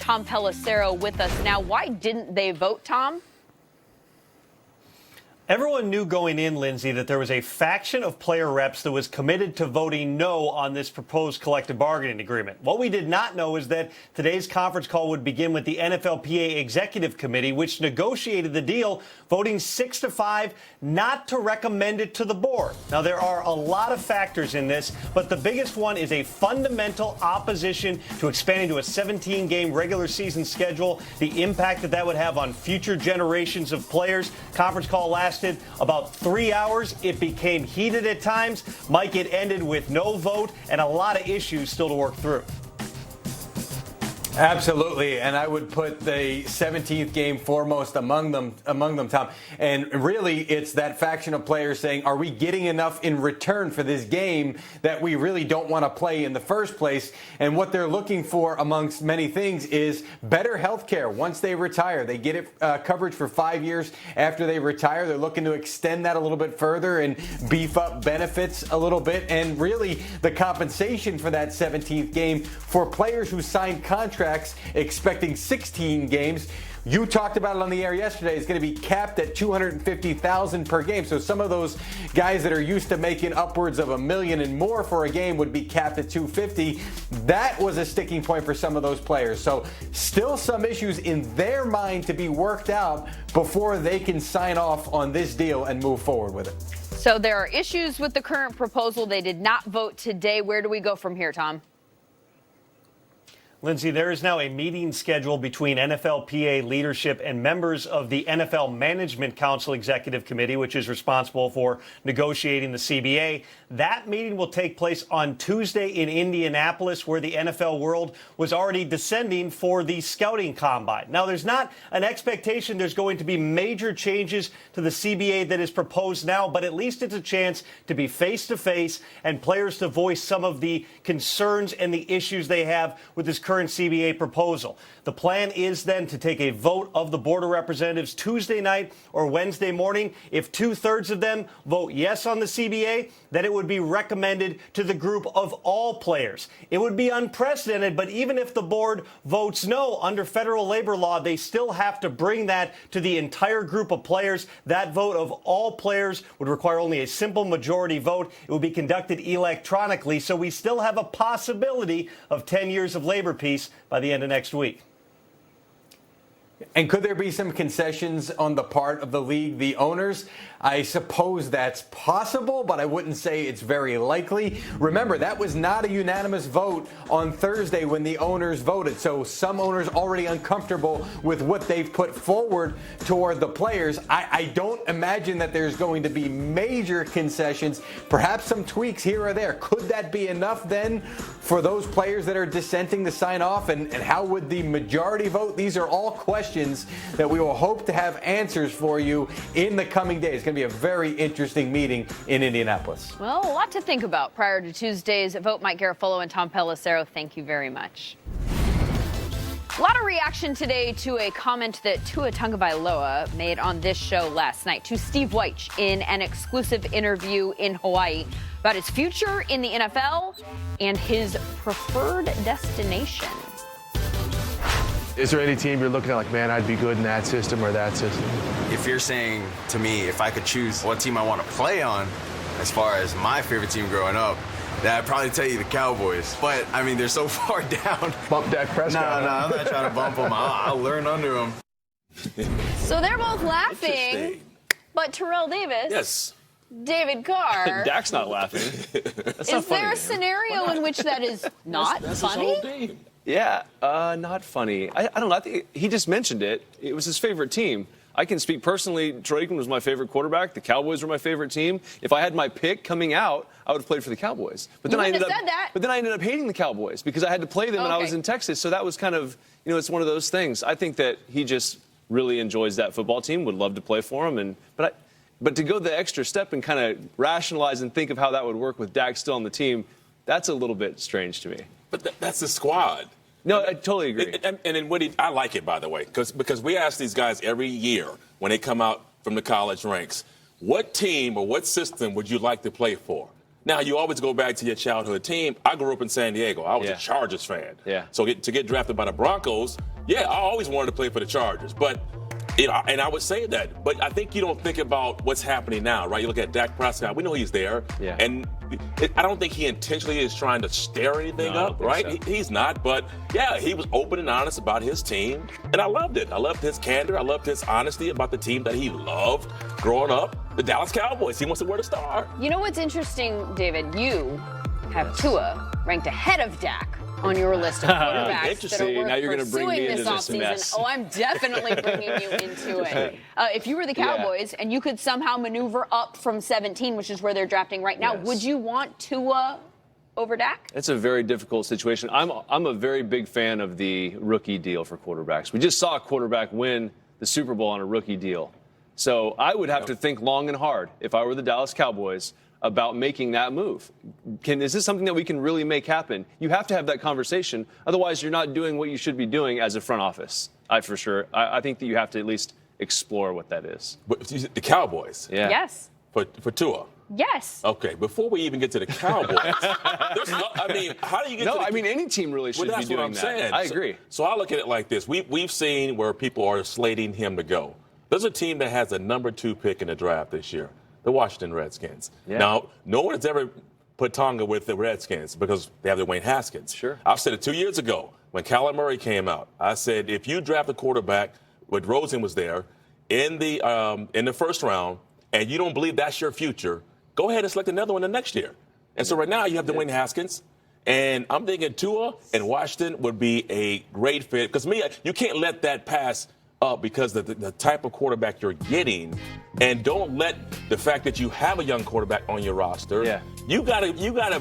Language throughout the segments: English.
Tom Pelissero with us now. Why didn't they vote, Tom? Everyone knew going in, Lindsay, that there was a faction of player reps that was committed to voting no on this proposed collective bargaining agreement. What we did not know is that today's conference call would begin with the NFLPA Executive Committee, which negotiated the deal, voting 6-5 not to recommend it to the board. Now, there are a lot of factors in this, but the biggest one is a fundamental opposition to expanding to a 17-game regular season schedule, the impact that would have on future generations of players. Conference call lasted about 3 hours. It became heated at times. Mike, it ended with no vote and a lot of issues still to work through. Absolutely, and I would put the 17th game foremost among them, Tom. And really, it's that faction of players saying, are we getting enough in return for this game that we really don't want to play in the first place? And what they're looking for, amongst many things, is better health care once they retire. They get it coverage for 5 years after they retire. They're looking to extend that a little bit further and beef up benefits a little bit. And really, the compensation for that 17th game for players who signed contracts expecting 16 games. You talked about it on the air yesterday. It's going to be capped at $250,000 per game. So some of those guys that are used to making upwards of $1 million and more for a game would be capped at $250,000. That was a sticking point for some of those players. So still some issues in their mind to be worked out before they can sign off on this deal and move forward with it. So there are issues with the current proposal. They did not vote today. Where do we go from here, Tom? Lindsay, there is now a meeting scheduled between NFLPA leadership and members of the NFL Management Council Executive Committee, which is responsible for negotiating the CBA. That meeting will take place on Tuesday in Indianapolis, where the NFL world was already descending for the scouting combine. Now, there's not an expectation there's going to be major changes to the CBA that is proposed now, but at least it's a chance to be face-to-face and players to voice some of the concerns and the issues they have with this current CBA proposal. The plan is then to take a vote of the Board of Representatives Tuesday night or Wednesday morning. If 2/3 of them vote yes on the CBA, then it would be recommended to the group of all players. It would be unprecedented, but even if the board votes no under federal labor law, they still have to bring that to the entire group of players. That vote of all players would require only a simple majority vote. It would be conducted electronically, so we still have a possibility of 10 years of labor peace by the end of next week. And could there be some concessions on the part of the league, the owners? I suppose that's possible, but I wouldn't say it's very likely. Remember, that was not a unanimous vote on Thursday when the owners voted. So some owners already uncomfortable with what they've put forward toward the players. I don't imagine that there's going to be major concessions, perhaps some tweaks here or there. Could that be enough then for those players that are dissenting to sign off? And how would the majority vote? These are all questions that we will hope to have answers for you in the coming days. It's going to be a very interesting meeting in Indianapolis. Well, a lot to think about prior to Tuesday's vote. Mike Garafolo and Tom Pelissero, thank you very much. A lot of reaction today to a comment that Tua Tagovailoa made on this show last night to Steve Wyche in an exclusive interview in Hawaii about his future in the NFL and his preferred destination. Is there any team you're looking at like, man, I'd be good in that system or that system? If you're saying to me, if I could choose what team I want to play on, as far as my favorite team growing up, then I'd probably tell you the Cowboys. But, I mean, they're so far down. Bump Dak Prescott. No, I'm not trying to bump them. I'll learn under them. So they're both laughing, but Terrell Davis... Yes. David Carr. Dak's not laughing. That's not is there a scenario in which that is not that's funny? His whole game. Yeah, not funny. I don't know. I think he just mentioned it. It was his favorite team. I can speak personally. Troy Aikman was my favorite quarterback. The Cowboys were my favorite team. If I had my pick coming out, I would have played for the Cowboys. But then I ended up hating the Cowboys because I had to play them when I was in Texas. So that was kind of, it's one of those things. I think that he just really enjoys that football team. Would love to play for him. But to go the extra step and kind of rationalize and think of how that would work with Dak still on the team, that's a little bit strange to me. But that's the squad. No, I totally agree. And then I like it, by the way, because we ask these guys every year when they come out from the college ranks, what team or what system would you like to play for? Now, you always go back to your childhood team. I grew up in San Diego. I was a Chargers fan. Yeah. So to get drafted by the Broncos, Yeah, I always wanted to play for the Chargers, but and I would say that, but I think you don't think about what's happening now, right? You look at Dak Prescott. We know he's there, and I don't think he intentionally is trying to stir anything up, right? So. He's not, but yeah, he was open and honest about his team, and I loved it. I loved his candor. I loved his honesty about the team that he loved growing up, the Dallas Cowboys. He wants to wear the star. You know what's interesting, David? You have Tua ranked ahead of Dak on your list of quarterbacks that are worth now you're going to bring me into this mess. Oh, I'm definitely bringing you into it. If you were the Cowboys and you could somehow maneuver up from 17, which is where they're drafting right now, would you want Tua over Dak? It's a very difficult situation. I'm a very big fan of the rookie deal for quarterbacks. We just saw a quarterback win the Super Bowl on a rookie deal. So I would have to think long and hard if I were the Dallas Cowboys about making that move. Is this something that we can really make happen? You have to have that conversation. Otherwise, you're not doing what you should be doing as a front office. I think that you have to at least explore what that is. But the Cowboys? Yeah. Yes. For Tua? Yes. Okay, before we even get to the Cowboys, how do you get to any team really should be doing that. Saying. I agree. So I look at it like this. We've seen where people are slating him to go. There's a team that has a number 2 pick in the draft this year. The Washington Redskins. Yeah. Now, no one has ever put Tonga with the Redskins because they have the Dwayne Haskins. Sure. I've said it 2 years ago when Kyler Murray came out. I said, if you draft a quarterback, when Rosen was there, in the first round, and you don't believe that's your future, go ahead and select another one the next year. And so right now you have Dwayne Haskins, and I'm thinking Tua and Washington would be a great fit. Because you can't let that pass up because the type of quarterback you're getting, and don't let the fact that you have a young quarterback on your roster. Yeah. You gotta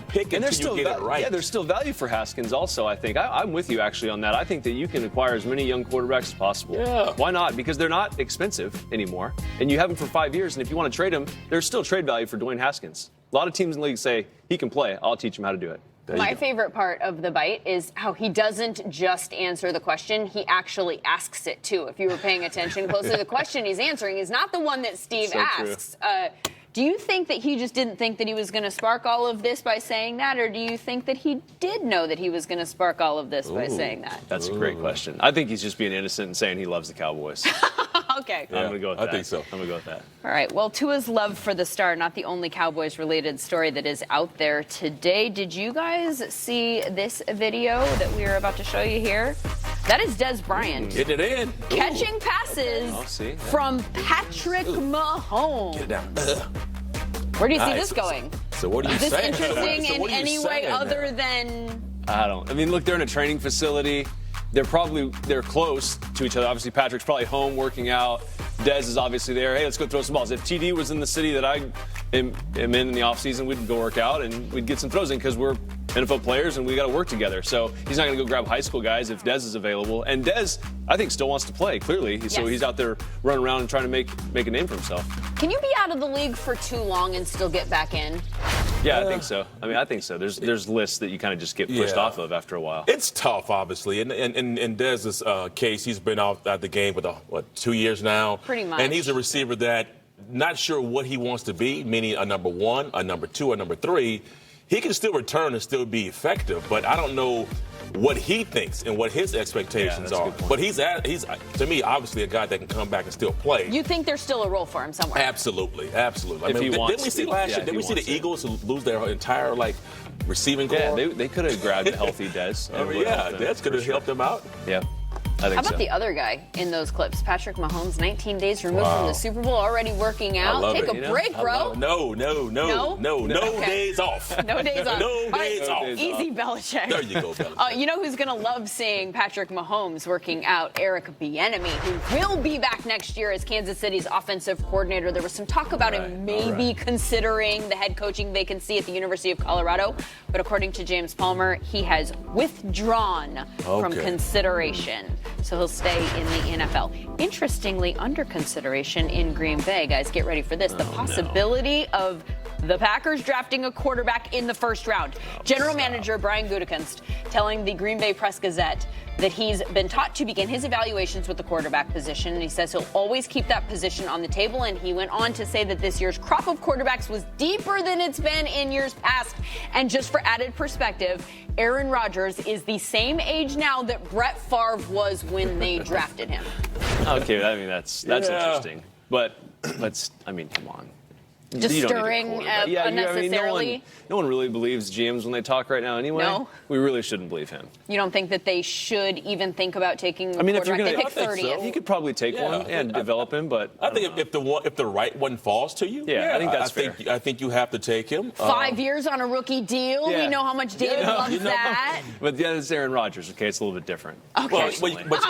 pick until you get it right. Yeah, there's still value for Haskins also, I think. I'm with you actually on that. I think that you can acquire as many young quarterbacks as possible. Yeah. Why not? Because they're not expensive anymore. And you have them for 5 years, and if you want to trade them, there's still trade value for Dwayne Haskins. A lot of teams in the league say, he can play. I'll teach him how to do it. My favorite part of the bite is how he doesn't just answer the question, he actually asks it too. If you were paying attention closely, the question he's answering is not the one that Steve asks. Do you think that he just didn't think that he was going to spark all of this by saying that, or do you think that he did know that he was going to spark all of this by saying that? That's a great question. I think he's just being innocent and saying he loves the Cowboys. Okay. Yeah, I'm going to go with that. I think so. I'm going to go with that. All right. Well, Tua's love for the star, not the only Cowboys-related story that is out there today. Did you guys see this video that we are about to show you here? That is Des Bryant. Getting it in. Catching passes from Patrick Mahomes. Get it down. Where do you see this going? So what are you saying? Is this interesting in any way other than... Look, they're in a training facility. They're close to each other. Obviously, Patrick's probably home working out. Dez is obviously there. Hey, let's go throw some balls. If TD was in the city that I am in the offseason, we'd go work out and we'd get some throws in because we're NFL players and we got to work together. So he's not going to go grab high school guys if Dez is available. And Dez, I think, still wants to play, clearly. Yes. So he's out there running around and trying to make a name for himself. Can you be out of the league for too long and still get back in? Yeah, I think so. I think so. There's lists that you kind of just get pushed off of after a while. It's tough, obviously. And in Dez's case, he's been out at the game for 2 years now. Pretty much. And he's a receiver that not sure what he wants to be, meaning a number 1, a number 2, a number 3. He can still return and still be effective, but I don't know what he thinks and what his expectations are. But he's to me, obviously a guy that can come back and still play. You think there's still a role for him somewhere? Absolutely. Didn't we see last year? Didn't we see the Eagles lose their entire receiving core? Yeah, they could have grabbed a healthy Dez. Dez could have helped them out. Yeah. How about the other guy in those clips? Patrick Mahomes, 19 days removed from the Super Bowl, already working out. Take a break, bro. No days off. No days off. No days off. Easy, Belichick. There you go, Belichick. You know who's going to love seeing Patrick Mahomes working out? Eric Bieniemy, who will be back next year as Kansas City's offensive coordinator. There was some talk about him maybe considering the head coaching vacancy at the University of Colorado. But according to James Palmer, he has withdrawn from consideration. So he'll stay in the NFL. Interestingly, under consideration in Green Bay, guys, get ready for this. The possibility of The Packers drafting a quarterback in the first round. General Manager Brian Gutekunst telling the Green Bay Press-Gazette that he's been taught to begin his evaluations with the quarterback position, and he says he'll always keep that position on the table. And he went on to say that this year's crop of quarterbacks was deeper than it's been in years past. And just for added perspective, Aaron Rodgers is the same age now that Brett Favre was when they drafted him. Okay, I mean, that's interesting. But let's, I mean, come on. Just stirring unnecessarily. No one really believes GMs when they talk right now anyway. No. We really shouldn't believe him. You don't think that they should even think about taking a I mean, if quarterback? you're going They pick 30th. you could probably take one and develop him, but I think if the right one falls to you, I think that's fair. I think you have to take him. 5 years on a rookie deal. Yeah. We know how much David loves that. But yeah, it's Aaron Rodgers. Okay, it's a little bit different. Okay. But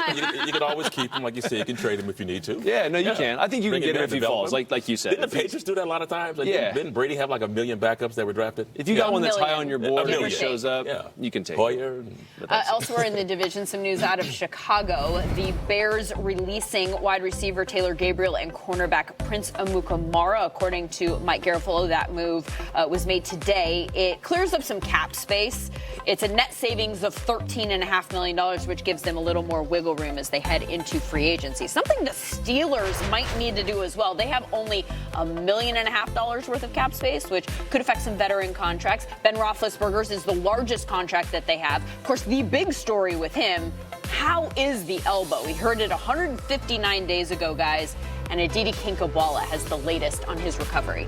you can always keep him, like you say. You can trade him if you need to. Yeah, no, you can. I think you Bring can him get him in, if he develop falls, him. like you said. Didn't the Patriots do that a lot of times? Like, Didn't Brady have like 1 million backups that were drafted? If you got one that's high on your board million. and he shows up, you can take it. Hoyer. Elsewhere in the division, some news out of Chicago. The Bears releasing wide receiver Taylor Gabriel and cornerback Prince Amukamara. According to Mike Garafolo, that move was made today. It clears up some cap space. It's a net savings of $13.5 million, which gives them a little more wiggle room as they head into free agency. Something the Steelers might need to do as well. They have only $1.5 million worth of cap space, which could affect some veteran contracts. Ben Roethlisberger's is the largest contract that they have. Of course, the big story with him, how is the elbow? We heard it 159 days ago, guys, and Aditi Kinkhabwala has the latest on his recovery.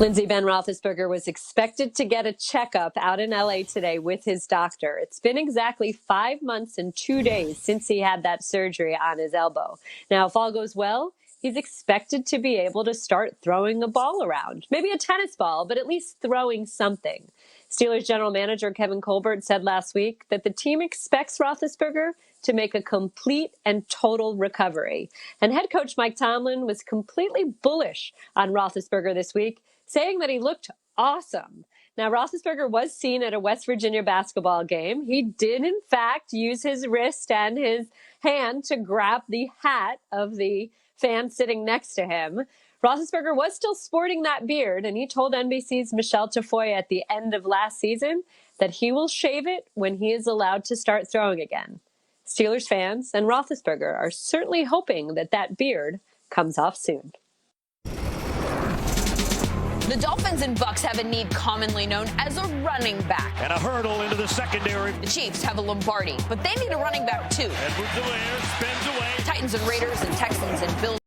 Lindsey, Ben Roethlisberger was expected to get a checkup out in L.A. today with his doctor. It's been exactly 5 months and 2 days since he had that surgery on his elbow. Now, if all goes well, he's expected to be able to start throwing a ball around. Maybe a tennis ball, but at least throwing something. Steelers general manager Kevin Colbert said last week that the team expects Roethlisberger to make a complete and total recovery. And head coach Mike Tomlin was completely bullish on Roethlisberger this week, saying that he looked awesome. Now, Roethlisberger was seen at a West Virginia basketball game. He did, in fact, use his wrist and his hand to grab the hat of the fan sitting next to him. Roethlisberger was still sporting that beard, and he told NBC's Michelle Tafoya at the end of last season that he will shave it when he is allowed to start throwing again. Steelers fans and Roethlisberger are certainly hoping that that beard comes off soon. The Dolphins and Bucks have a need commonly known as a running back. And a hurdle into the secondary. The Chiefs have a Lombardi, but they need a running back too. Edwards away, spins away. Titans and Raiders and Texans and Bills